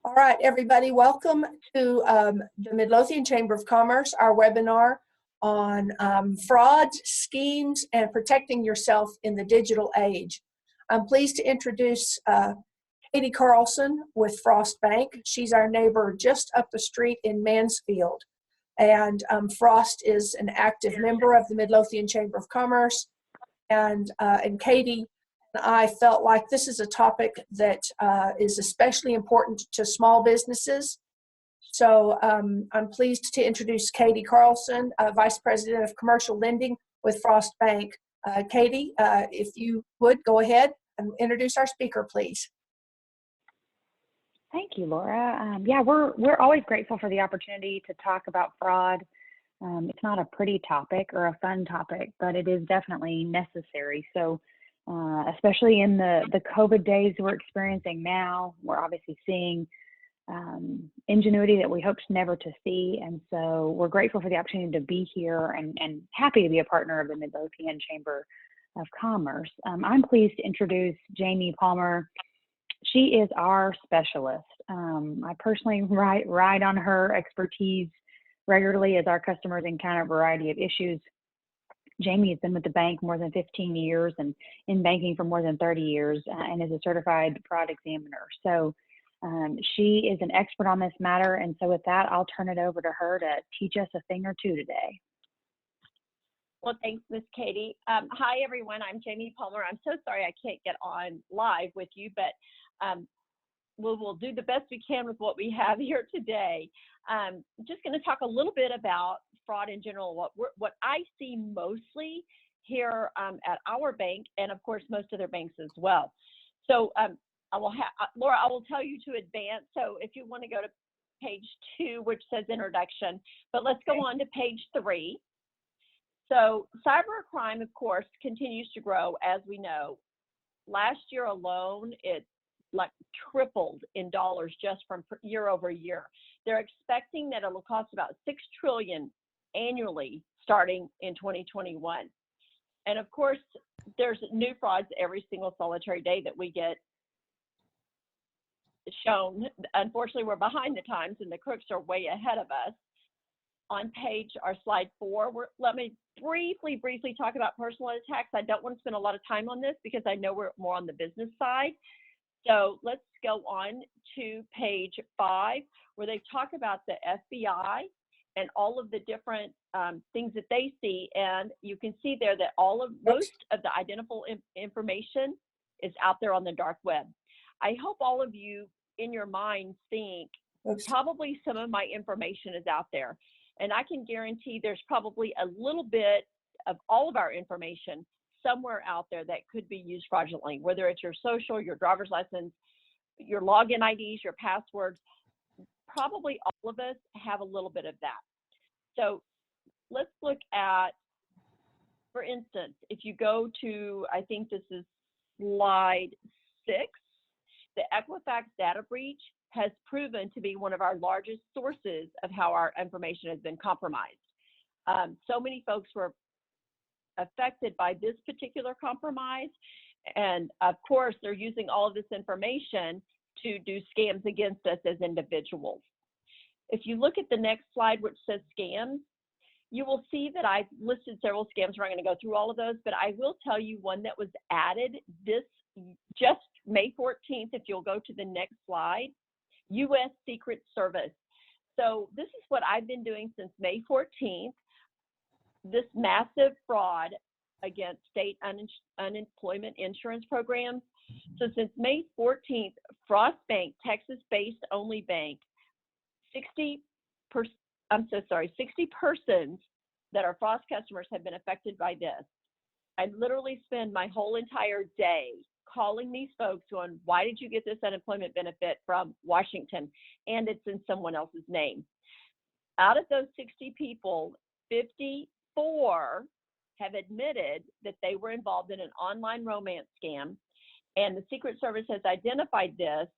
All right, everybody, welcome to the Midlothian Chamber of Commerce, our webinar on fraud, schemes, and protecting yourself in the digital age. I'm pleased to introduce Katie Carlson with Frost Bank. She's our neighbor just up the street in Mansfield. And Frost is an active member of the Midlothian Chamber of Commerce. And Katie and I felt like this is a topic that is especially important to small businesses. So I'm pleased to introduce Katie Carlson, Vice President of Commercial Lending with Frost Bank. Katie, if you would go ahead and introduce our speaker, please. Thank you, Laura. Yeah, we're always grateful for the opportunity to talk about fraud. It's not a pretty topic or a fun topic, but it is definitely necessary. So especially in the COVID days we're experiencing now, we're obviously seeing ingenuity that we hoped never to see. And so we're grateful for the opportunity to be here and happy to be a partner of the Midlothian Chamber of Commerce. I'm pleased to introduce Jamie Palmer. She is our specialist. I personally ride on her expertise regularly as our customers encounter a variety of issues. Jamie has been with the bank more than 15 years and in banking for more than 30 years and is a certified fraud examiner. So she is an expert on this matter. And so with that, I'll turn it over to her to teach us a thing or two today. Well, thanks, Miss Katie. Hi, everyone. I'm Jamie Palmer. I'm so sorry I can't get on live with you, but we'll do the best we can with what we have here today. Just going to talk a little bit about fraud in general, what I see mostly here at our bank, and of course most other banks as well. So Laura, I will tell you to advance. So if you want to go to page 2, which says introduction, but let's go on to page 3. So cybercrime, of course, continues to grow, as we know. Last year alone, it tripled in dollars just from year over year. They're expecting that it will cost about $6 trillion annually starting in 2021. And of course, there's new frauds every single solitary day that we get shown. Unfortunately, we're behind the times and the crooks are way ahead of us. On slide 4, let me briefly talk about personal attacks. I don't want to spend a lot of time on this because I know we're more on the business side. So let's go on to page 5, where they talk about the FBI and all of the different things that they see. And you can see there that most of the identifiable information is out there on the dark web. I hope all of you in your mind think probably some of my information is out there. And I can guarantee there's probably a little bit of all of our information somewhere out there that could be used fraudulently, whether it's your social, your driver's license, your login IDs, your passwords. Probably all of us have a little bit of that. So let's look at, for instance, if you go to, I think this is slide 6, the Equifax data breach has proven to be one of our largest sources of how our information has been compromised. So many folks were affected by this particular compromise. And of course, they're using all of this information to do scams against us as individuals. If you look at the next slide, which says scams, you will see that I've listed several scams. We're not going to go through all of those, but I will tell you one that was added just May 14th, if you'll go to the next slide, U.S. Secret Service. So this is what I've been doing since May 14th. This massive fraud against state unemployment insurance programs. So since May 14th, Frost Bank, Texas-based only bank, 60 persons that are Frost customers have been affected by this. I literally spend my whole entire day calling these folks going, why did you get this unemployment benefit from Washington? And it's in someone else's name. Out of those 60 people, 54 have admitted that they were involved in an online romance scam. And the Secret Service has identified this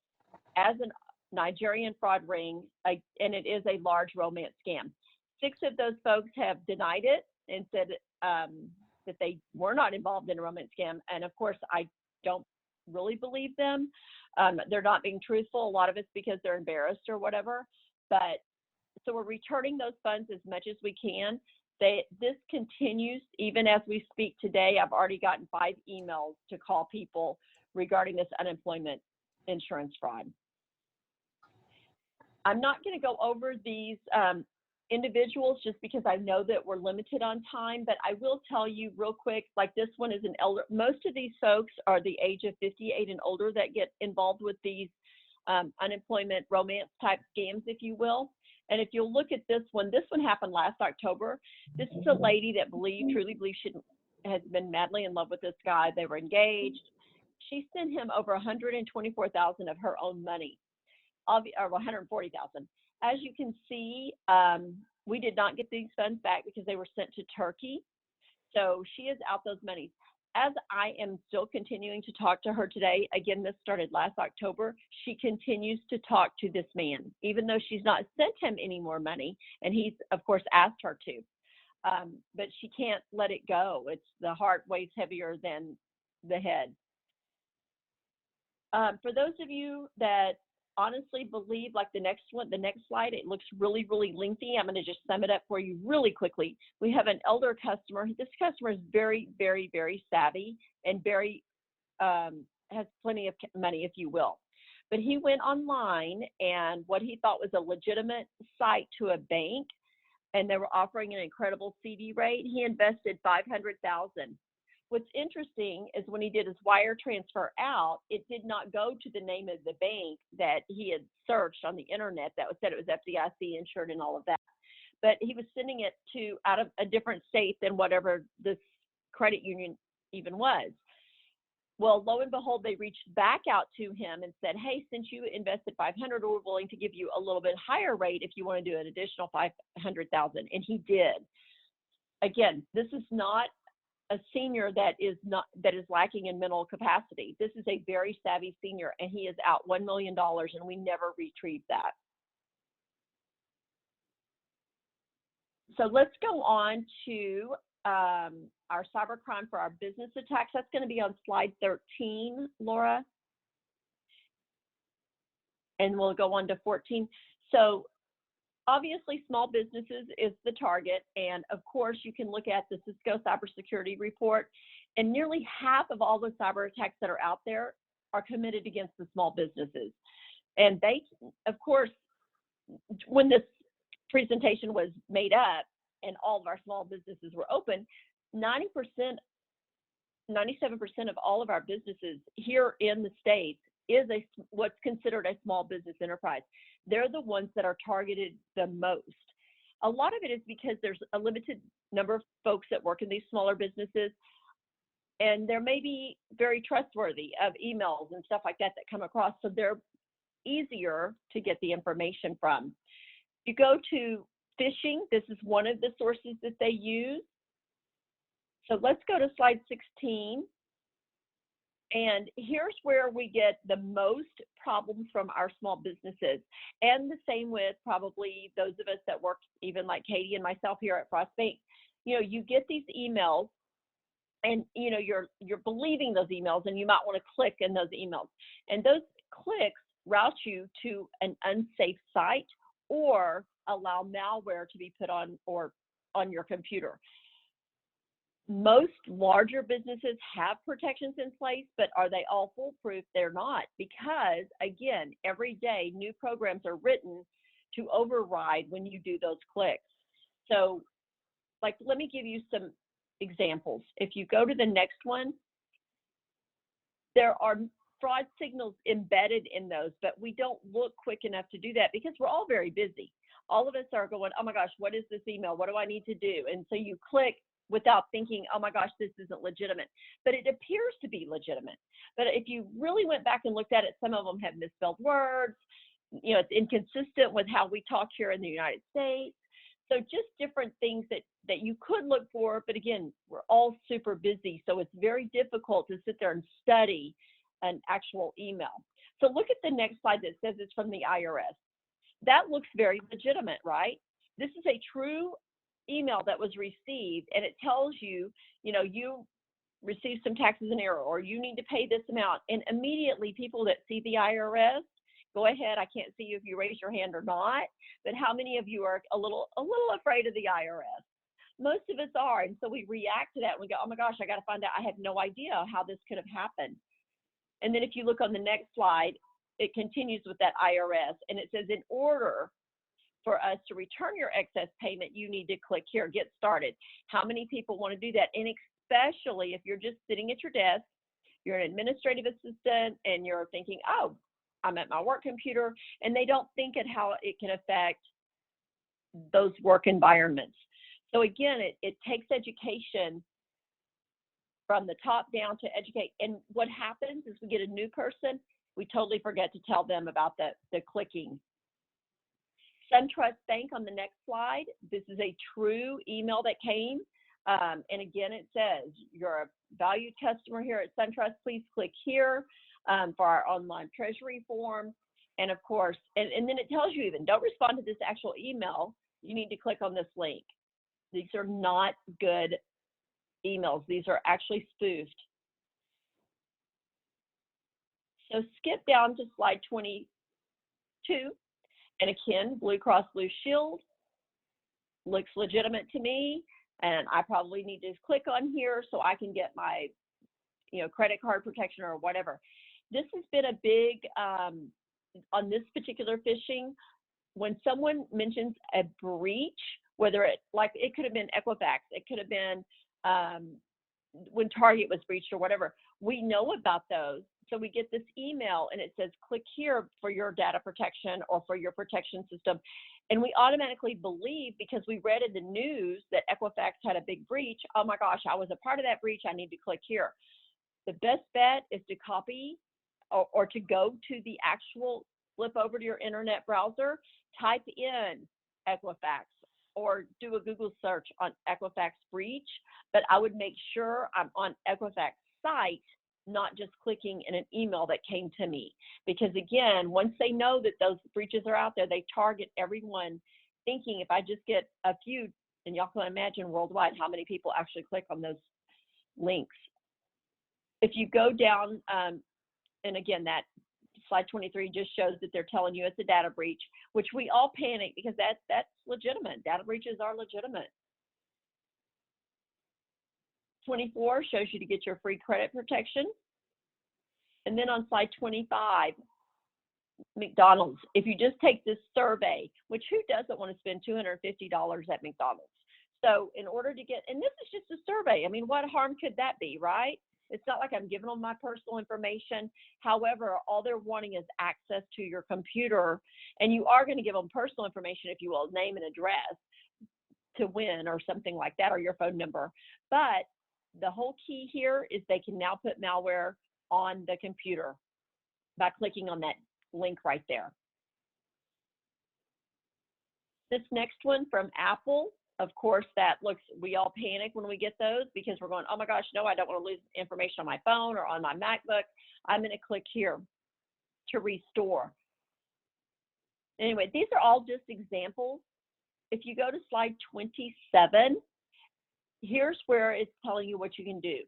as a Nigerian fraud ring, and it is a large romance scam. 6 of those folks have denied it and said that they were not involved in a romance scam. And of course, I don't really believe them. They're not being truthful. A lot of it's because they're embarrassed or whatever. But so we're returning those funds as much as we can. This continues even as we speak today. I've already gotten 5 emails to call people regarding this unemployment insurance fraud. I'm not going to go over these individuals just because I know that we're limited on time, but I will tell you real quick, like this one is an elder. Most of these folks are the age of 58 and older that get involved with these unemployment romance type scams, if you will. And if you'll look at this one happened last October. This is a lady that truly believes she has been madly in love with this guy. They were engaged. She sent him over $124,000 of her own money, or $140,000. As you can see, we did not get these funds back because they were sent to Turkey. So she is out those monies. As I am still continuing to talk to her today, again, this started last October, she continues to talk to this man, even though she's not sent him any more money, and he's, of course, asked her to. But she can't let it go. It's the heart weighs heavier than the head. For those of you that honestly believe, like the next slide, it looks really, really lengthy. I'm going to just sum it up for you really quickly. We have an elder customer. This customer is very, very, very savvy and very, has plenty of money, if you will. But he went online and what he thought was a legitimate site to a bank, and they were offering an incredible CD rate. He invested $500,000. What's interesting is when he did his wire transfer out, it did not go to the name of the bank that he had searched on the internet that said it was FDIC insured and all of that. But he was sending it to out of a different state than whatever this credit union even was. Well, lo and behold, they reached back out to him and said, hey, since you invested $500, we're willing to give you a little bit higher rate if you want to do an additional $500,000. And he did. Again, this is not a senior that is lacking in mental capacity. This is a very savvy senior, and he is out $1 million, and we never retrieved that. So let's go on to our cybercrime for our business attacks. That's going to be on slide 13, Laura. And we'll go on to 14. So obviously, small businesses is the target, and of course, you can look at the Cisco cybersecurity report, and nearly half of all the cyber attacks that are out there are committed against the small businesses. And they, of course, when this presentation was made up and all of our small businesses were open, 97% of all of our businesses here in the States is what's considered a small business enterprise. They're the ones that are targeted the most. A lot of it is because there's a limited number of folks that work in these smaller businesses, and they're maybe very trustworthy of emails and stuff like that that come across, so they're easier to get the information from. You go to phishing. This is one of the sources that they use. So let's go to slide 16. And here's where we get the most problems from our small businesses. And the same with probably those of us that work, even like Katie and myself here at Frost Bank. You know, you get these emails and, you know, you're believing those emails, and you might want to click in those emails. And those clicks route you to an unsafe site or allow malware to be put on your computer. Most larger businesses have protections in place, but are they all foolproof? They're not, because again, every day new programs are written to override when you do those clicks. So, like, let me give you some examples. If you go to the next one, there are fraud signals embedded in those, but we don't look quick enough to do that because we're all very busy. All of us are going, oh my gosh, what is this email? What do I need to do? And so you click without thinking, oh my gosh, this isn't legitimate. But it appears to be legitimate. But if you really went back and looked at it, some of them have misspelled words. You know, it's inconsistent with how we talk here in the United States. So just different things that you could look for. But again, we're all super busy. So it's very difficult to sit there and study an actual email. So look at the next slide that says it's from the IRS. That looks very legitimate, right? This is a true email that was received, and it tells you, you know, you received some taxes in error, or you need to pay this amount. And immediately people that see the IRS, go ahead, I can't see you if you raise your hand or not, but how many of you are a little afraid of the IRS? Most of us are, and so we react to that and we go, oh my gosh, I got to find out. I had no idea how this could have happened. And then if you look on the next slide, it continues with that IRS, and it says, in order for us to return your excess payment, you need to click here, get started. How many people want to do that? And especially if you're just sitting at your desk, you're an administrative assistant, and you're thinking, oh, I'm at my work computer, and they don't think at how it can affect those work environments. So again, it takes education from the top down to educate. And what happens is we get a new person, we totally forget to tell them about the clicking. SunTrust Bank on the next slide. This is a true email that came. And again, it says, you're a valued customer here at SunTrust. Please click here for our online treasury form. And of course, and then it tells you even, don't respond to this actual email. You need to click on this link. These are not good emails. These are actually spoofed. So skip down to slide 22. And again, Blue Cross Blue Shield looks legitimate to me. And I probably need to click on here so I can get my, credit card protection or whatever. This has been a big, on this particular phishing, when someone mentions a breach, whether it could have been Equifax, it could have been when Target was breached or whatever, we know about those. So we get this email and it says, click here for your data protection or for your protection system. And we automatically believe, because we read in the news that Equifax had a big breach, oh my gosh, I was a part of that breach, I need to click here. The best bet is to copy or to go to the actual, flip over to your internet browser, type in Equifax or do a Google search on Equifax breach. But I would make sure I'm on Equifax site, not just clicking in an email that came to me. Because again, once they know that those breaches are out there, they target everyone, thinking if I just get a few, and y'all can imagine worldwide how many people actually click on those links. If you go down, and again, that slide 23 just shows that they're telling you it's a data breach, which we all panic because that's legitimate. Data breaches are legitimate. 24 shows you to get your free credit protection. And then on slide 25, McDonald's. If you just take this survey, which who doesn't want to spend $250 at McDonald's? So in order to get, and this is just a survey. I mean, what harm could that be, right? It's not like I'm giving them my personal information. However, all they're wanting is access to your computer. And you are going to give them personal information, if you will, name and address to win or something like that, or your phone number. But the whole key here is they can now put malware on the computer by clicking on that link right there. This next one from Apple, of course, that looks, we all panic when we get those because we're going, oh my gosh, no, I don't want to lose information on my phone or on my MacBook. I'm going to click here to restore. Anyway, these are all just examples. If you go to slide 27, here's where it's telling you what you can do.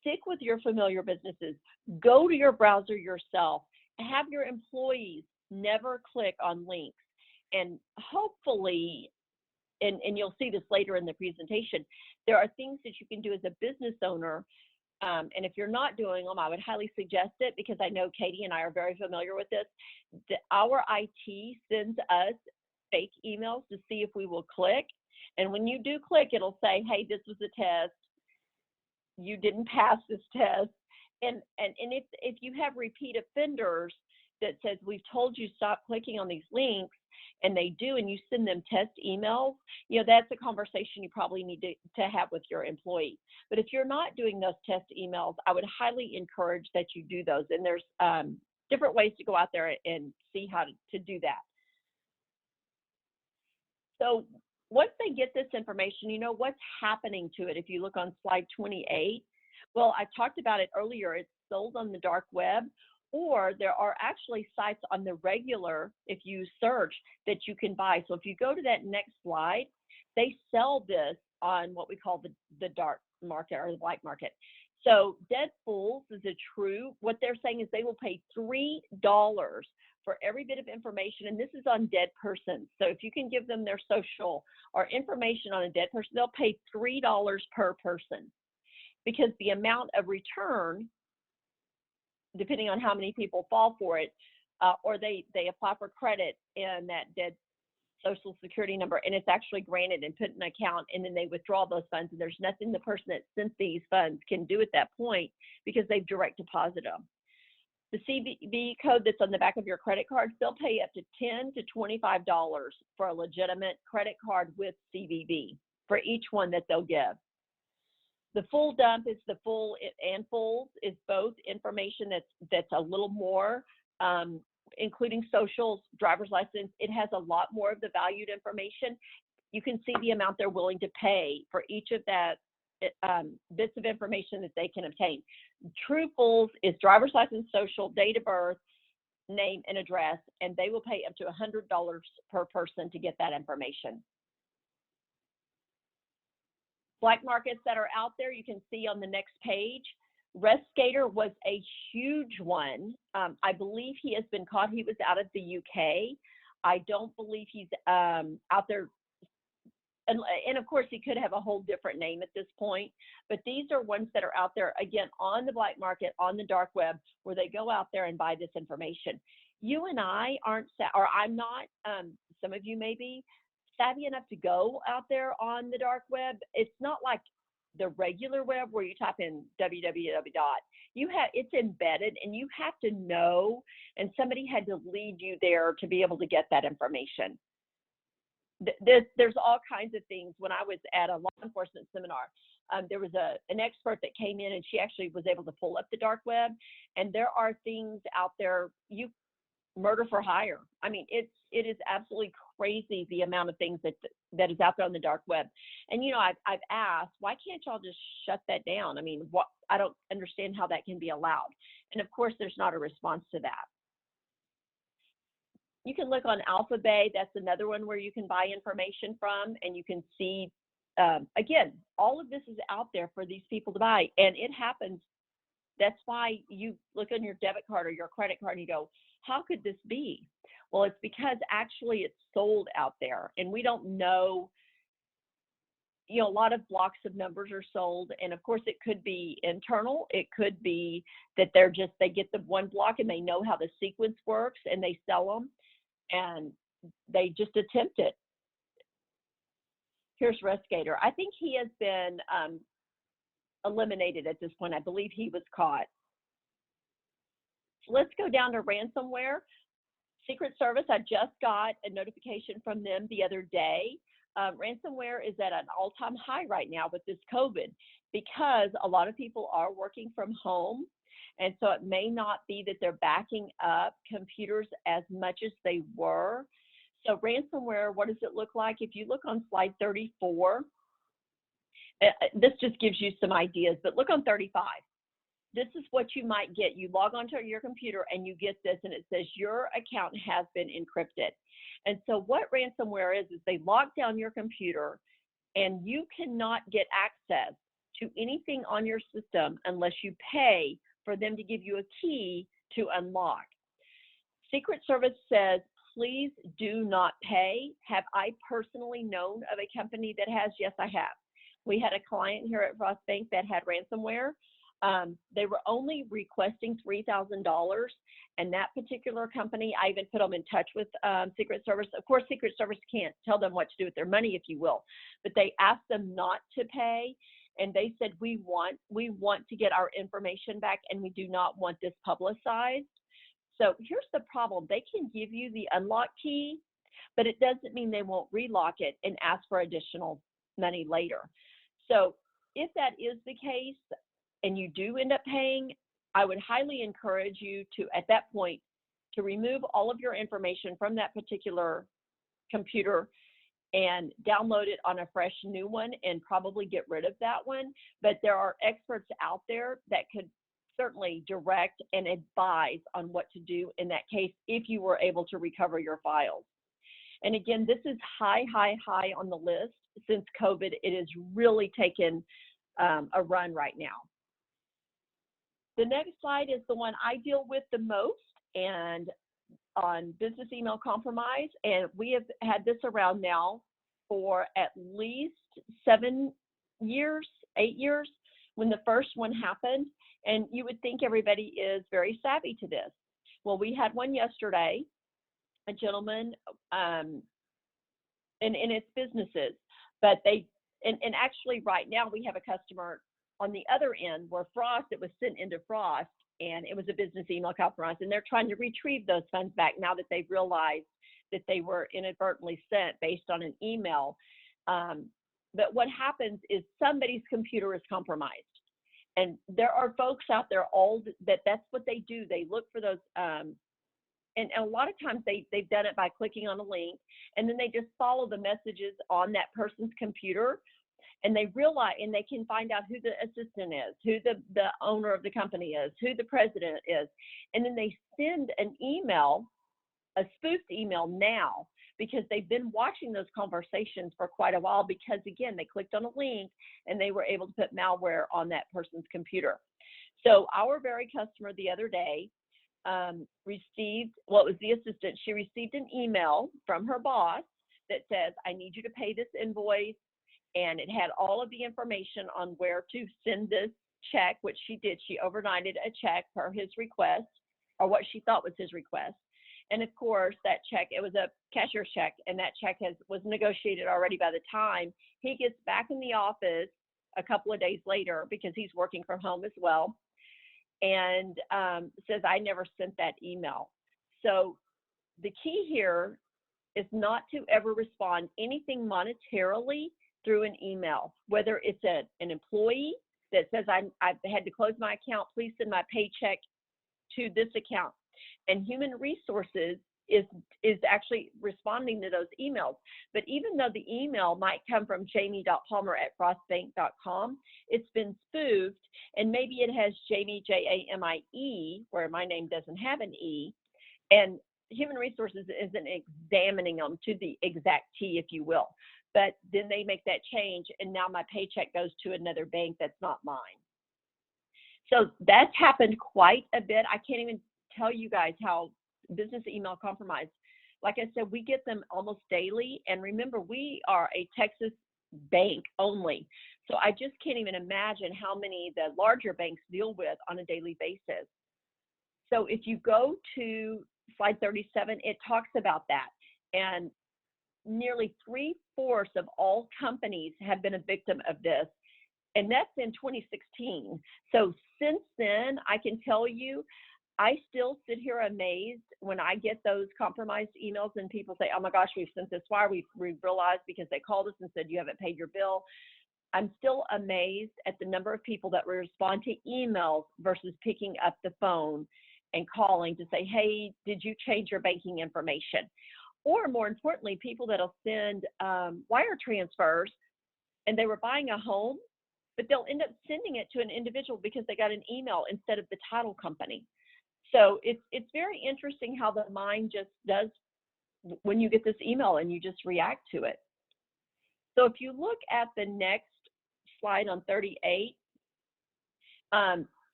Stick with your familiar businesses. Go to your browser yourself. Have your employees never click on links. And hopefully, and you'll see this later in the presentation, there are things that you can do as a business owner. And if you're not doing them, I would highly suggest it, because I know Katie and I are very familiar with this. Our IT sends us fake emails to see if we will click. And when you do click, it'll say, hey, this was a test. You didn't pass this test. And if you have repeat offenders that says, we've told you stop clicking on these links, and they do, and you send them test emails, that's a conversation you probably need to have with your employee. But if you're not doing those test emails, I would highly encourage that you do those. And there's different ways to go out there and see how to do that. So once they get this information, what's happening to it. If you look on slide 28, well, I talked about it earlier. It's sold on the dark web, or there are actually sites on the regular, if you search, that you can buy. So if you go to that next slide, they sell this on what we call the dark market or the black market. So dead fools is a true, what they're saying is they will pay $3 for every bit of information, and this is on dead persons. So if you can give them their social or information on a dead person, they'll pay $3 per person, because the amount of return, depending on how many people fall for it, or they apply for credit and that dead social security number, and it's actually granted and put in an account, and then they withdraw those funds, and there's nothing the person that sent these funds can do at that point because they've direct deposited them. The CVV code that's on the back of your credit cards, they'll pay up to $10 to $25 for a legitimate credit card with CVV for each one that they'll give. The full dump is the full and fulls is both information that's a little more, including socials, driver's license. It has a lot more of the valued information. You can see the amount they're willing to pay for each of that bits of information that they can obtain. True fulls is driver's license, social, date of birth, name, and address, and they will pay up to $100 per person to get that information. Black markets that are out there, you can see on the next page. Restgator was a huge one. I believe he has been caught. He was out of the UK. I don't believe he's out there. And of course, he could have a whole different name at this point. But these are ones that are out there, again, on the black market, on the dark web, where they go out there and buy this information. You and I aren't, or I'm not, some of you may be, savvy enough to go out there on the dark web. It's not like the regular web where you type in www. It's embedded, and you have to know, and somebody had to lead you there to be able to get that information. There's all kinds of things. When I was at a law enforcement seminar, there was an expert that came in, and she actually was able to pull up the dark web, and there are things out there, murder for hire. I mean, it is absolutely crazy the amount of things that is out there on the dark web. And I've asked, why can't y'all just shut that down? I mean, I don't understand how that can be allowed. And of course, there's not a response to that. You can look on Alphabay. That's another one where you can buy information from, and you can see, again, all of this is out there for these people to buy, and it happens. That's why you look on your debit card or your credit card and you go, how could this be? Well, it's because actually it's sold out there, and we don't know. A lot of blocks of numbers are sold, and of course it could be internal. It could be that they get the one block and they know how the sequence works and they sell them, and they just attempt it. Here's Restgator. I think he has been eliminated at this point. I believe he was caught. So let's go down to ransomware. Secret Service, I just got a notification from them the other day. Ransomware is at an all-time high right now with this COVID, because a lot of people are working from home. And so it may not be that they're backing up computers as much as they were. So ransomware, what does it look like? If you look on slide 34, this just gives you some ideas, but look on 35. This is what you might get. You log onto your computer and you get this, and it says your account has been encrypted. And so what ransomware is they lock down your computer, and you cannot get access to anything on your system unless you pay for them to give you a key to unlock. Secret Service says, please do not pay. Have I personally known of a company that has? Yes, I have. We had a client here at Frost Bank that had ransomware. They were only requesting $3,000, and that particular company, I even put them in touch with Secret Service. Of course, Secret Service can't tell them what to do with their money, if you will, but they asked them not to pay, and they said, we want to get our information back, and we do not want this publicized. So here's the problem. They can give you the unlock key, but it doesn't mean they won't relock it and ask for additional money later. So if that is the case, and you do end up paying, I would highly encourage you to, at that point, to remove all of your information from that particular computer and download it on a fresh new one, and probably get rid of that one. But there are experts out there that could certainly direct and advise on what to do in that case if you were able to recover your files. And again, this is high on the list since COVID. It has really taken a run right now. The next slide is the one I deal with the most, and on business email compromise, and we have had this around now for at least 7 years, 8 years, when the first one happened, and you would think everybody is very savvy to this. Well, we had one yesterday, a gentleman, and it's businesses, but and actually right now we have a customer on the other end where Frost, it was sent into Frost, and it was a business email compromise, and they're trying to retrieve those funds back now that they've realized that they were inadvertently sent based on an email. But what happens is somebody's computer is compromised. And there are folks out there that's what they do. They look for those, and a lot of times they've done it by clicking on a link, and then they just follow the messages on that person's computer, and they realize, and they can find out who the assistant is, who the owner of the company is, who the president is, and then they send an email, a spoofed email now, because they've been watching those conversations for quite a while, because again, they clicked on a link and they were able to put malware on that person's computer. So our very customer the other day received, well, it was the assistant, she received an email from her boss that says, I need you to pay this invoice, and it had all of the information on where to send this check, which she did. She overnighted a check per his request, or what she thought was his request. And of course, that check, it was a cashier's check, and that check was negotiated already by the time he gets back in the office a couple of days later, because he's working from home as well, and says, I never sent that email. So the key here is not to ever respond anything monetarily through an email, whether it's an employee that says, I've had to close my account, please send my paycheck to this account. And human resources is actually responding to those emails. But even though the email might come from jamie.palmer@frostbank.com, it's been spoofed, and maybe it has Jamie, Jamie, where my name doesn't have an E, and human resources isn't examining them to the exact T, if you will. But then they make that change, and now my paycheck goes to another bank that's not mine. So that's happened quite a bit. I can't even tell you guys how business email compromise, like I said, we get them almost daily. And remember, we are a Texas bank only. So I just can't even imagine how many the larger banks deal with on a daily basis. So if you go to slide 37, it talks about that. And nearly 3/4 of all companies have been a victim of this. And that's in 2016. So since then, I can tell you, I still sit here amazed when I get those compromised emails and people say, oh my gosh, we've sent this wire. We realized because they called us and said, you haven't paid your bill. I'm still amazed at the number of people that respond to emails versus picking up the phone and calling to say, hey, did you change your banking information? Or more importantly, people that'll send wire transfers, and they were buying a home, but they'll end up sending it to an individual because they got an email instead of the title company. So it's very interesting how the mind just does when you get this email and you just react to it. So if you look at the next slide on 38,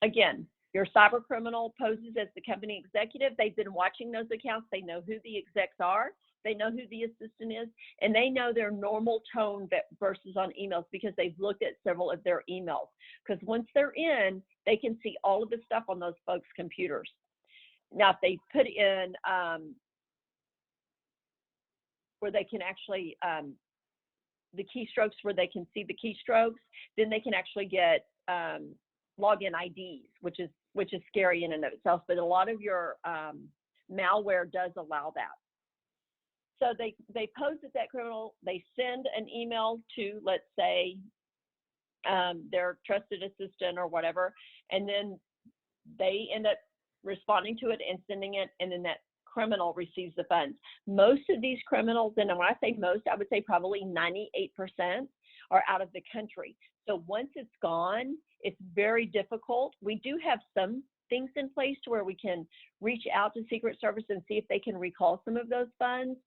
again, your cyber criminal poses as the company executive. They've been watching those accounts. They know who the execs are. They know who the assistant is, and they know their normal tone versus on emails because they've looked at several of their emails. Because once they're in, they can see all of the stuff on those folks' computers. Now, if they put in where they can actually, the keystrokes where they can see the keystrokes, then they can actually get login IDs, which is scary in and of itself. But a lot of your malware does allow that. So they pose as that criminal. They send an email to, let's say, their trusted assistant or whatever, and then they end up responding to it and sending it, and then that criminal receives the funds. Most of these criminals, and when I say most, I would say probably 98% are out of the country. So once it's gone, it's very difficult. We do have some things in place to where we can reach out to Secret Service and see if they can recall some of those funds.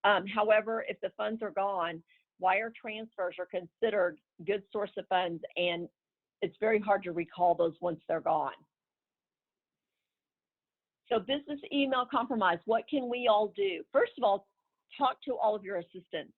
However, if the funds are gone, wire transfers are considered good source of funds, and it's very hard to recall those once they're gone. So business email compromise, what can we all do? First of all, talk to all of your assistants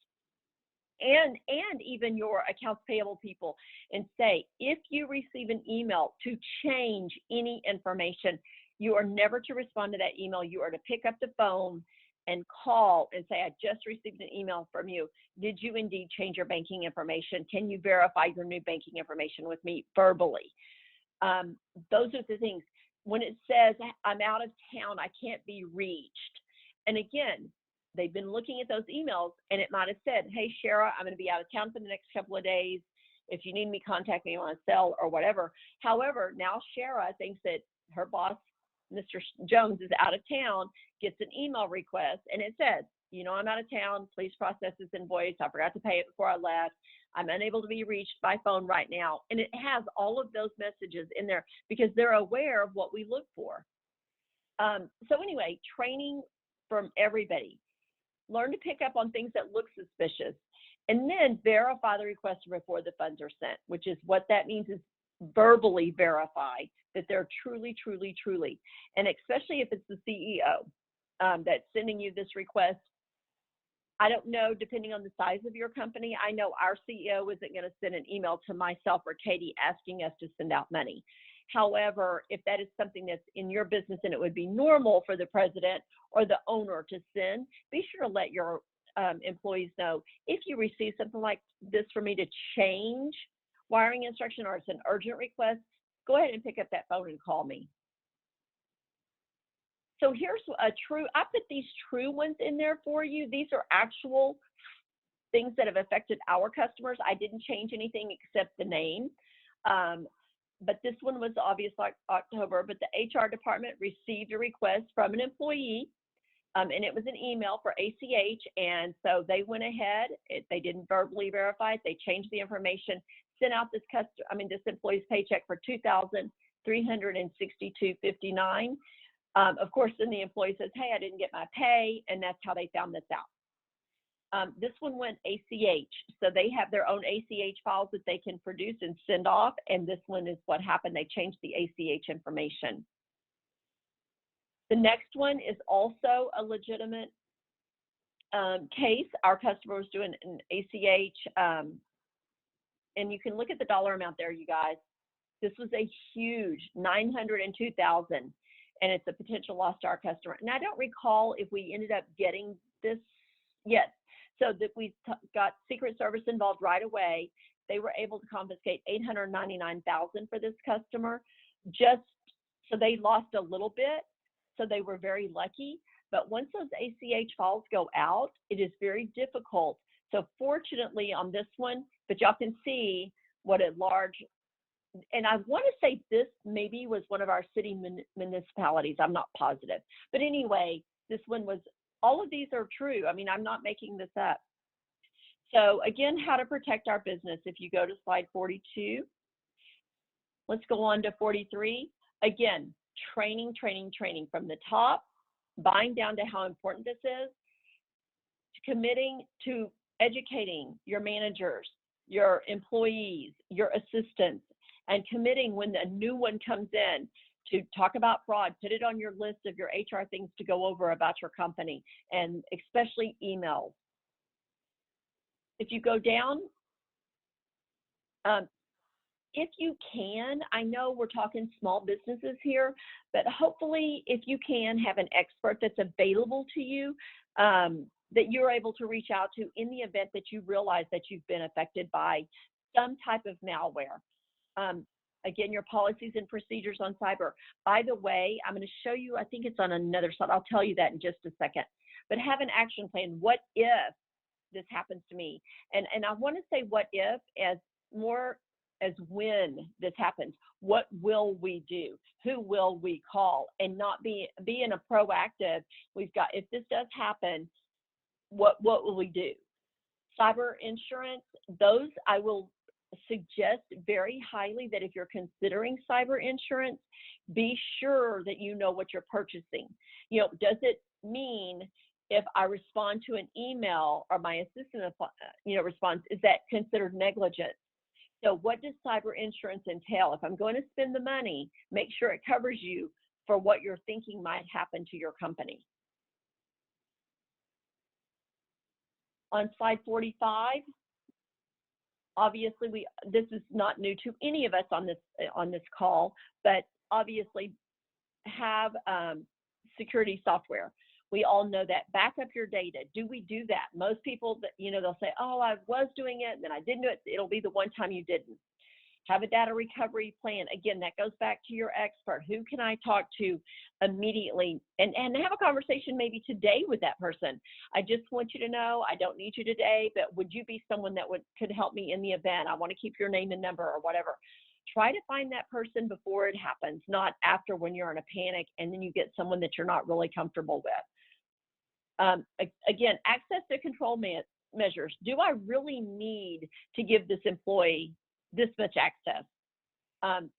and even your accounts payable people and say, if you receive an email to change any information, you are never to respond to that email. You are to pick up the phone and call and say, I just received an email from you. Did you indeed change your banking information? Can you verify your new banking information with me verbally? Those are the things. When it says, I'm out of town, I can't be reached. And again, they've been looking at those emails and it might have said, hey, Shara, I'm going to be out of town for the next couple of days. If you need me, contact me on a cell or whatever. However, now Shara thinks that her boss, Mr. Jones, is out of town, gets an email request, and it says, you know, I'm out of town. Please process this invoice. I forgot to pay it before I left. I'm unable to be reached by phone right now. And it has all of those messages in there because they're aware of what we look for. So anyway, training from everybody. Learn to pick up on things that look suspicious, and then verify the request before the funds are sent, which is what that means is verbally verify that they're truly, truly, truly. And especially if it's the CEO that's sending you this request. I don't know, depending on the size of your company, I know our CEO isn't going to send an email to myself or Katie asking us to send out money. However, if that is something that's in your business and it would be normal for the president or the owner to send, be sure to let your employees know. If you receive something like this for me to change wiring instruction or it's an urgent request, go ahead and pick up that phone and call me. So here's I put these true ones in there for you. These are actual things that have affected our customers. I didn't change anything except the name. But this one was obvious like October, but the HR department received a request from an employee, and it was an email for ACH. And so they went ahead, they didn't verbally verify it. They changed the information, sent out this employee's paycheck for $2,362.59. Of course, then the employee says, hey, I didn't get my pay, and that's how they found this out. This one went ACH, so they have their own ACH files that they can produce and send off, and this one is what happened. They changed the ACH information. The next one is also a legitimate case. Our customer was doing an ACH, and you can look at the dollar amount there, you guys. This was a huge $902,000. And it's a potential loss to our customer. And I don't recall if we ended up getting this yet. So that we got Secret Service involved right away. They were able to confiscate $899,000 for this customer. Just so they lost a little bit. So they were very lucky. But once those ACH files go out, it is very difficult. So fortunately on this one, but y'all can see what a large. And I want to say this maybe was one of our city municipalities. I'm not positive. But anyway, this one was, all of these are true. I mean, I'm not making this up. So again, how to protect our business. If you go to slide 42, let's go on to 43. Again, training, training, training from the top, buying down to how important this is, to committing to educating your managers, your employees, your assistants, and committing when a new one comes in to talk about fraud, put it on your list of your HR things to go over about your company, and especially emails. If you go down, if you can, I know we're talking small businesses here, but hopefully if you can have an expert that's available to you, that you're able to reach out to in the event that you realize that you've been affected by some type of malware. Again, your policies and procedures on cyber. By the way, I'm going to show you, I think it's on another slide. I'll tell you that in just a second. But have an action plan. What if this happens to me? And I want to say what if as more as when this happens. What will we do? Who will we call? And not be in a proactive, we've got, if this does happen, what will we do? Cyber insurance, those I will suggest very highly that if you're considering cyber insurance, be sure that you know what you're purchasing. You know, does it mean if I respond to an email or my assistant, responds, is that considered negligence? So what does cyber insurance entail? If I'm going to spend the money, make sure it covers you for what you're thinking might happen to your company. On slide 45, obviously this is not new to any of us on this call, but obviously have security software. We all know that. Back up your data. Do we do that? Most people, that they'll say, oh, I was doing it, and then I didn't do it. It'll be the one time you didn't. Have a data recovery plan. Again, that goes back to your expert. Who can I talk to immediately and have a conversation maybe today with that person? I just want you to know, I don't need you today, but would you be someone that could help me in the event? I want to keep your name and number or whatever. Try to find that person before it happens, not after when you're in a panic and then you get someone that you're not really comfortable with. Again, access to control measures. Do I really need to give this employee this much access?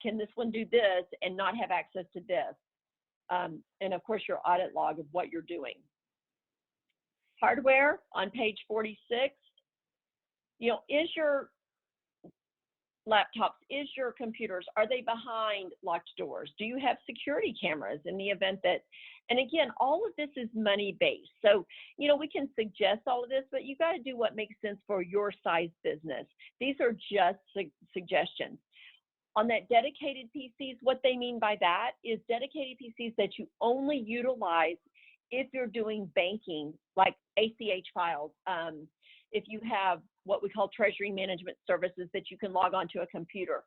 Can this one do this and not have access to this? And of course, your audit log of what you're doing. Hardware on page 46. Is your laptops, is your computers, are they behind locked doors? Do you have security cameras in the event that, and again, all of this is money-based. So, we can suggest all of this, but you got to do what makes sense for your size business. These are just suggestions. On that dedicated PCs, what they mean by that is dedicated PCs that you only utilize if you're doing banking, like ACH files. If you have what we call treasury management services that you can log on to a computer.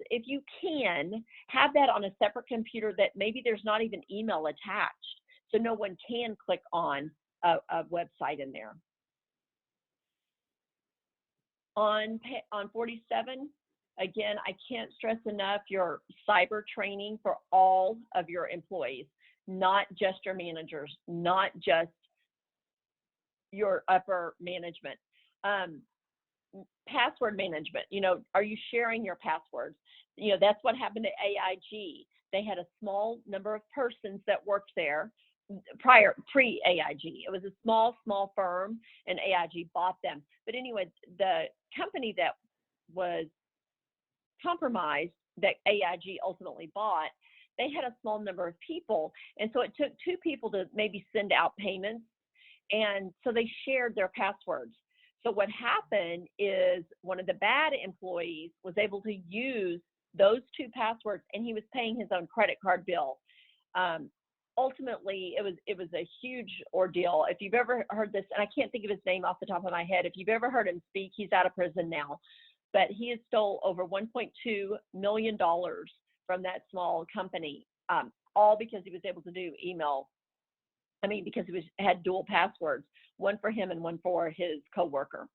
If you can, have that on a separate computer that maybe there's not even email attached, so no one can click on a website in there. On 47, again, I can't stress enough your cyber training for all of your employees, not just your managers, not just your upper management. Password management, are you sharing your passwords? That's what happened to AIG. They had a small number of persons that worked there pre-AIG. It was a small firm, and AIG bought them. But anyway, the company that was compromised that AIG ultimately bought, they had a small number of people. And so it took 2 people to maybe send out payments. And so they shared their passwords. So what happened is one of the bad employees was able to use those 2 passwords, and he was paying his own credit card bill. Ultimately, it was a huge ordeal. If you've ever heard this, and I can't think of his name off the top of my head, if you've ever heard him speak, he's out of prison now. But he has stole over $1.2 million from that small company, all because he was able to do email. Because he had dual passwords, one for him and one for his coworker.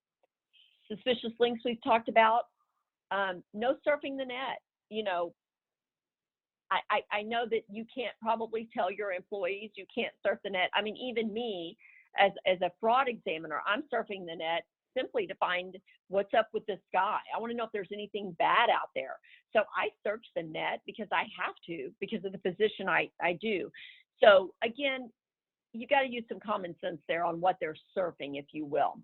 Suspicious links we've talked about. No surfing the net. I know that you can't probably tell your employees you can't surf the net. Even me, as a fraud examiner, I'm surfing the net simply to find what's up with this guy. I want to know if there's anything bad out there. So I search the net because I have to, because of the position I do. So again, you got to use some common sense there on what they're surfing, if you will.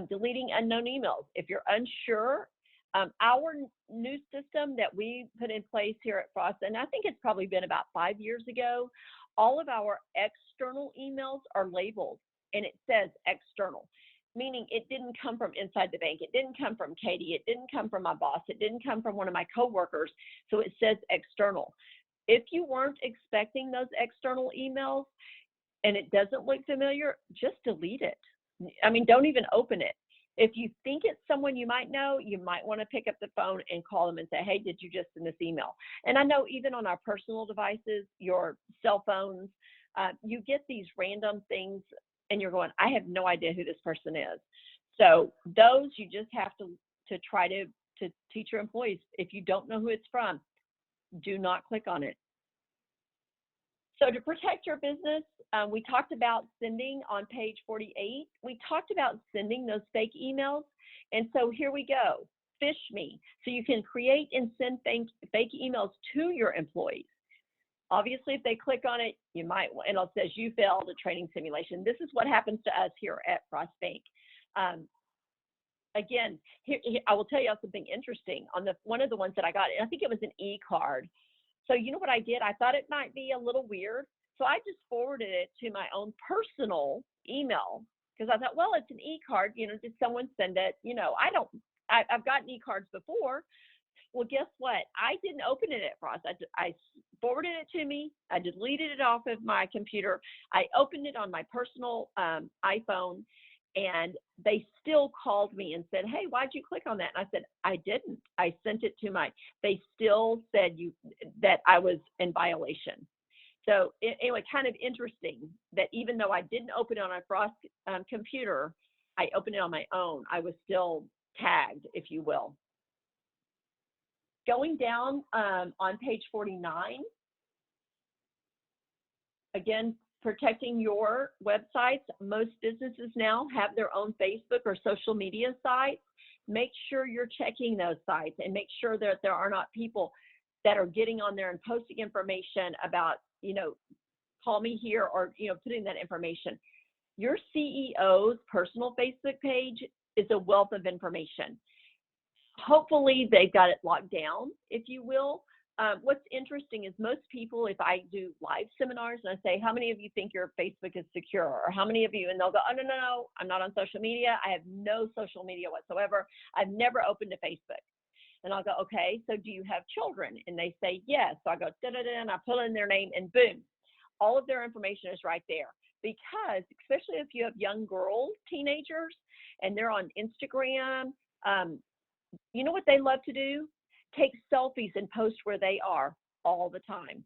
Deleting unknown emails. If you're unsure, our new system that we put in place here at Frost, and I think it's probably been about 5 years ago, all of our external emails are labeled, and it says external, meaning it didn't come from inside the bank. It didn't come from Katie. It didn't come from my boss. It didn't come from one of my coworkers. So it says external. If you weren't expecting those external emails, and it doesn't look familiar, just delete it. Don't even open it. If you think it's someone you might know, you might want to pick up the phone and call them and say, hey, did you just send this email? And I know even on our personal devices, your cell phones, you get these random things and you're going, I have no idea who this person is. So those you just have to try to teach your employees. If you don't know who it's from, do not click on it. So to protect your business, we talked about sending on page 48. We talked about sending those fake emails. And so here we go, Fish Me. So you can create and send fake emails to your employees. Obviously, if they click on it, you might, and it says you failed a training simulation. This is what happens to us here at Frost Bank. Again, here, I will tell you something interesting. On one of the ones that I got, I think it was an e-card. So you know what I did? I thought it might be a little weird. So I just forwarded it to my own personal email because I thought, well, it's an e-card, you know, did someone send it? You know, I've gotten e-cards before. Well, guess what? I didn't open it at Frost. I forwarded it to me. I deleted it off of my computer. I opened it on my personal iPhone, and they still called me and said, hey, why'd you click on that? And I said, I didn't. I sent it to they still said that I was in violation. So anyway, kind of interesting that even though I didn't open it on a Frost computer, I opened it on my own. I was still tagged, if you will. Going down on page 49, again, protecting your websites. Most businesses now have their own Facebook or social media sites. Make sure you're checking those sites and make sure that there are not people that are getting on there and posting information about, you know, call me here, or, you know, putting that information. Your CEO's personal Facebook page is a wealth of information. Hopefully they've got it locked down, if you will. What's interesting is most people, if I do live seminars and I say, how many of you think your Facebook is secure? Or how many of you, and they'll go, oh, no, I'm not on social media. I have no social media whatsoever. I've never opened a Facebook. And I'll go, okay, so do you have children? And they say, yes. So I go, da-da-da, and I pull in their name, and boom, all of their information is right there. Because especially if you have young girls, teenagers, and they're on Instagram, you know what they love to do? Take selfies and post where they are all the time.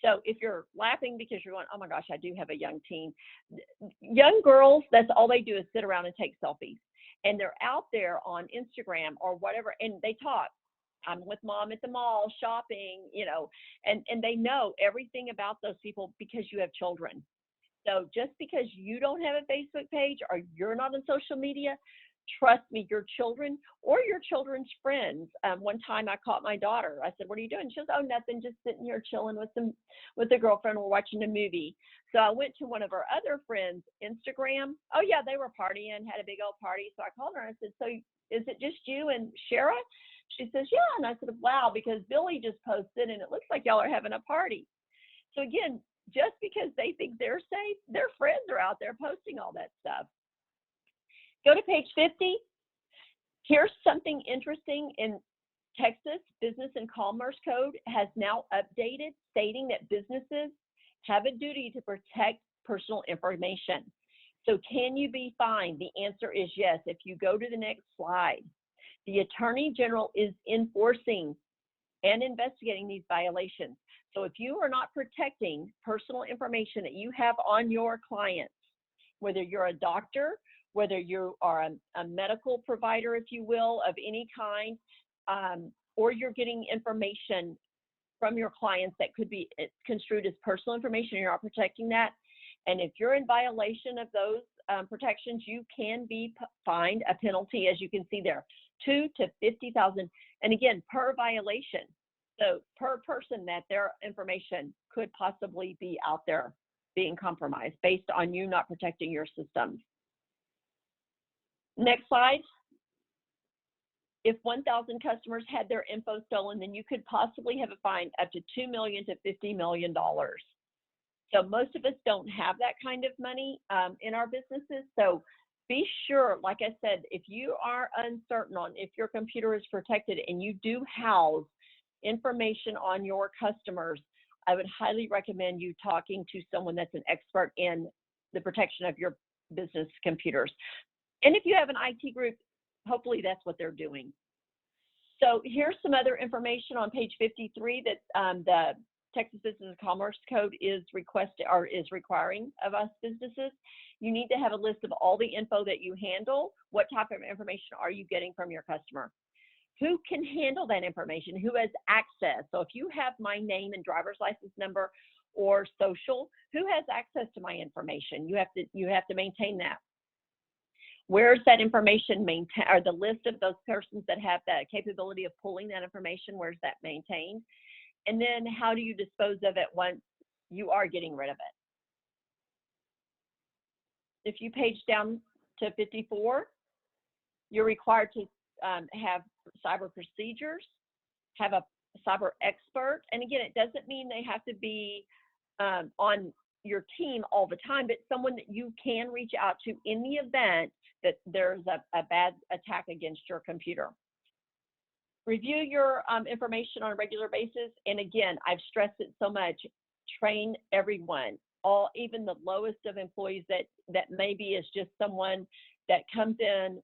So if you're laughing because you're going, oh my gosh, I do have a young teen. Young girls, that's all they do is sit around and take selfies. And they're out there on Instagram or whatever, and they talk. I'm with mom at the mall shopping, you know, and they know everything about those people because you have children. So just because you don't have a Facebook page or you're not on social media, trust me, your children or your children's friends. One time I caught my daughter. I said, what are you doing? She goes, oh, nothing, just sitting here chilling with a girlfriend. We're watching a movie. So I went to one of our other friends' Instagram. Oh, yeah, they were partying, had a big old party. So I called her and I said, so is it just you and Shara? She says, yeah. And I said, wow, because Billy just posted and it looks like y'all are having a party. So again, just because they think they're safe, their friends are out there posting all that stuff. Go to page 50. Here's something interesting. In Texas, Business and Commerce Code has now updated, stating that businesses have a duty to protect personal information. So can you be fined? The answer is yes. If you go to the next slide, the Attorney General is enforcing and investigating these violations. So if you are not protecting personal information that you have on your clients, whether you're a doctor, whether you are a medical provider, if you will, of any kind, or you're getting information from your clients that could be construed as personal information, you're not protecting that. And if you're in violation of those protections, you can be fined a penalty, as you can see there, $2,000 to $50,000. And again, per violation. So per person that their information could possibly be out there being compromised based on you not protecting your systems. Next slide. If 1,000 customers had their info stolen, then you could possibly have a fine up to $2 million to $50 million. So most of us don't have that kind of money in our businesses. So be sure, like I said, if you are uncertain on if your computer is protected and you do house information on your customers, I would highly recommend you talking to someone that's an expert in the protection of your business computers. And if you have an IT group, hopefully that's what they're doing. So here's some other information on page 53 that the Texas Business and Commerce Code is requiring of us businesses. You need to have a list of all the info that you handle. What type of information are you getting from your customer? Who can handle that information? Who has access? So if you have my name and driver's license number or social, who has access to my information? You have to maintain that. Where is that information maintained, or the list of those persons that have that capability of pulling that information, where's that maintained? And then how do you dispose of it once you are getting rid of it? If you page down to 54, you're required to have cyber procedures, have a cyber expert. And again, it doesn't mean they have to be on your team all the time, but someone that you can reach out to in the event that there's a bad attack against your computer. Review your information on a regular basis. And again, I've stressed it so much, train everyone, even the lowest of employees that maybe is just someone that comes in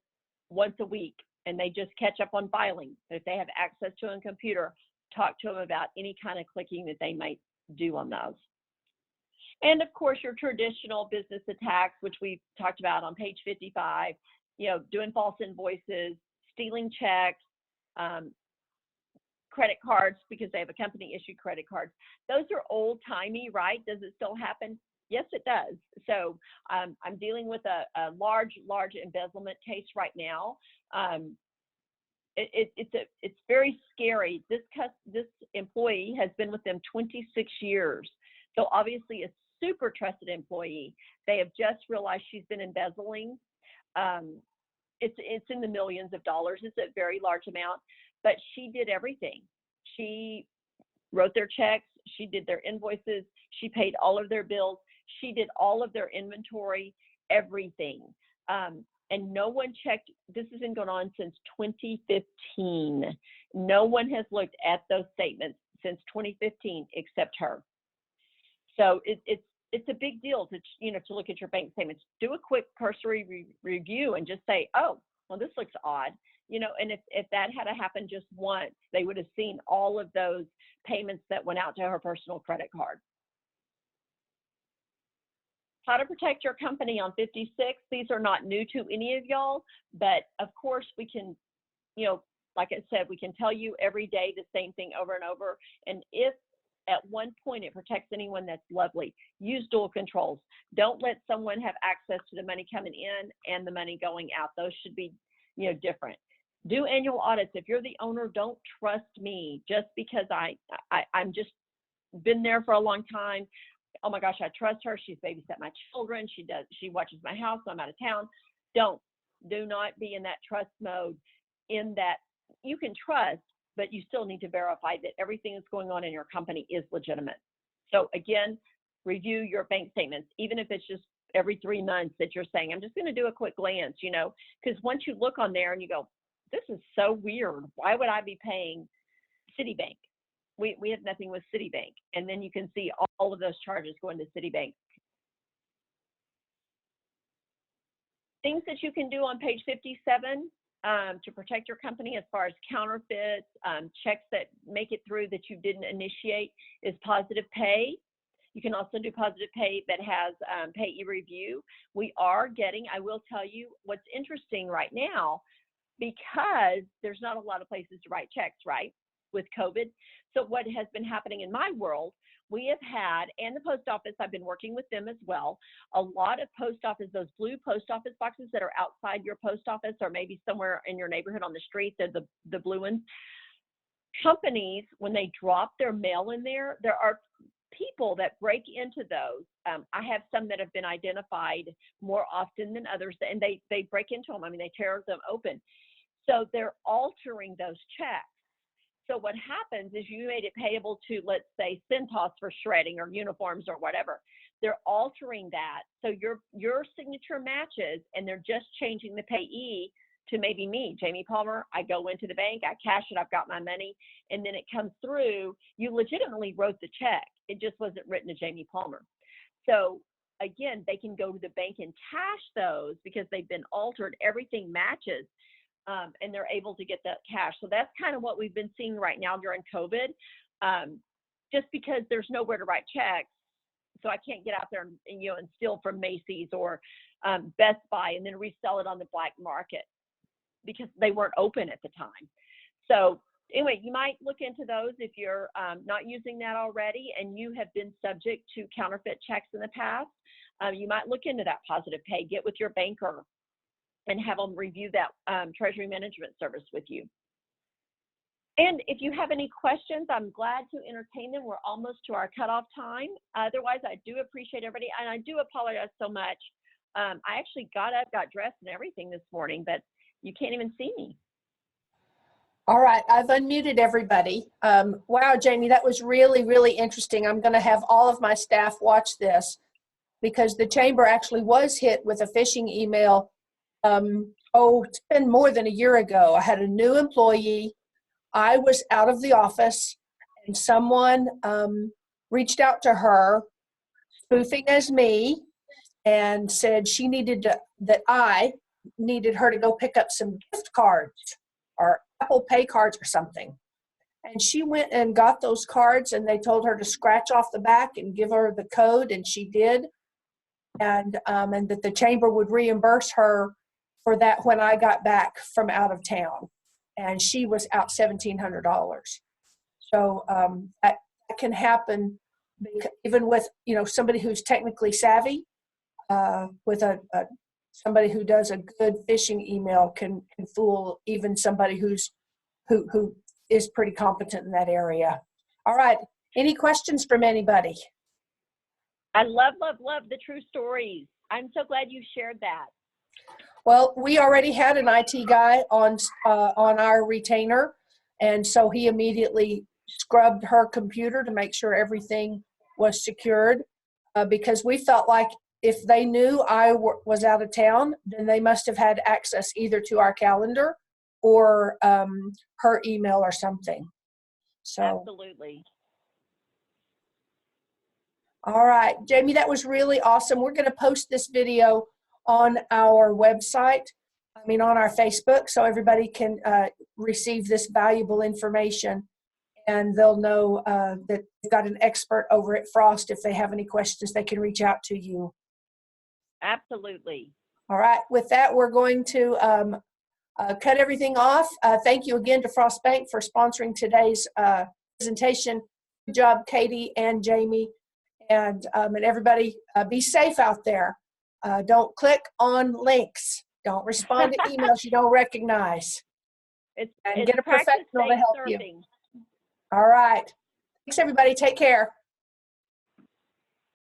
once a week and they just catch up on filing. But if they have access to a computer, talk to them about any kind of clicking that they might do on those. And of course, your traditional business attacks, which we've talked about on page 55, doing false invoices, stealing checks, credit cards because they have a company issued credit cards. Those are old timey, right? Does it still happen? Yes, it does. So I'm dealing with a large embezzlement case right now. It's very scary. This employee has been with them 26 years. So obviously a super trusted employee. They have just realized she's been embezzling. It's in the millions of dollars. It's a very large amount, but she did everything. She wrote their checks. She did their invoices. She paid all of their bills. She did all of their inventory, everything. And no one checked. This has been going on since 2015. No one has looked at those statements since 2015 except her. So it's a big deal to look at your bank statements. Do a quick cursory review and just say, oh, well, this looks odd. And if that had to happen just once, they would have seen all of those payments that went out to her personal credit card. How to protect your company on 56. These are not new to any of y'all, but of course we can, like I said, we can tell you every day the same thing over and over. And if at one point it protects anyone, that's lovely. Use dual controls. Don't let someone have access to the money coming in and the money going out. Those should be, different. Do annual audits. If you're the owner, don't trust me just because I'm just been there for a long time. Oh my gosh, I trust her. She's babysat my children. She watches my house when I'm out of town. Do not be in that trust mode. In that you can trust, but you still need to verify that everything that's going on in your company is legitimate. So again, review your bank statements, even if it's just every 3 months that you're saying, I'm just going to do a quick glance, because once you look on there and you go, this is so weird. Why would I be paying Citibank? We have nothing with Citibank. And then you can see all of those charges going to Citibank. Things that you can do on page 57 to protect your company as far as counterfeits, checks that make it through that you didn't initiate is positive pay. You can also do positive pay that has payee review. We are getting, I will tell you what's interesting right now, because there's not a lot of places to write checks, right, with COVID. So what has been happening in my world, we have had, and the post office, I've been working with them as well, a lot of post office, those blue post office boxes that are outside your post office or maybe somewhere in your neighborhood on the street, they're the blue ones. Companies, when they drop their mail in there are people that break into those. I have some that have been identified more often than others, and they break into them. I mean, they tear them open. So they're altering those checks. So what happens is you made it payable to, let's say, Cintas for shredding or uniforms or whatever. They're altering that. So your signature matches, and they're just changing the payee to maybe me, Jamie Palmer. I go into the bank, I cash it, I've got my money, and then it comes through. You legitimately wrote the check. It just wasn't written to Jamie Palmer. So again, they can go to the bank and cash those because they've been altered. Everything matches. And they're able to get that cash. So that's kind of what we've been seeing right now during COVID, just because there's nowhere to write checks. So I can't get out there and steal from Macy's or Best Buy and then resell it on the black market because they weren't open at the time. So anyway, you might look into those if you're not using that already and you have been subject to counterfeit checks in the past. You might look into that positive pay. Get with your banker and have them review that treasury management service with you. And if you have any questions, I'm glad to entertain them. We're almost to our cutoff time. Otherwise, I do appreciate everybody, and I do apologize so much. I actually got up, got dressed and everything this morning, but you can't even see me. All right, I've unmuted everybody. Wow, Jamie, that was really, really interesting. I'm going to have all of my staff watch this because the chamber actually was hit with a phishing email. It's been more than a year ago. I had a new employee. I was out of the office, and someone reached out to her, spoofing as me, and said she needed that I needed her to go pick up some gift cards or Apple Pay cards or something. And she went and got those cards, and they told her to scratch off the back and give her the code, and she did. And that the chamber would reimburse her for that when I got back from out of town. And she was out $1,700. So that can happen even with, somebody who's technically savvy. With somebody who does a good phishing email can fool even somebody who is pretty competent in that area. All right, any questions from anybody? I love the true stories. I'm so glad you shared that. Well, we already had an IT guy on our retainer, and so he immediately scrubbed her computer to make sure everything was secured because we felt like if they knew I was out of town, then they must have had access either to our calendar or her email or something. So absolutely. All right, Jamie, that was really awesome. We're going to post this video on our website, on our Facebook, so everybody can receive this valuable information, and they'll know that you've got an expert over at Frost. If they have any questions, they can reach out to you. Absolutely. All right, with that, we're going to cut everything off. Thank you again to Frost Bank for sponsoring today's presentation. Good job, Katie and Jamie. And everybody, be safe out there. Don't click on links. Don't respond to emails you don't recognize. It's get a professional to help surfing. you. All right. Thanks, everybody. Take care.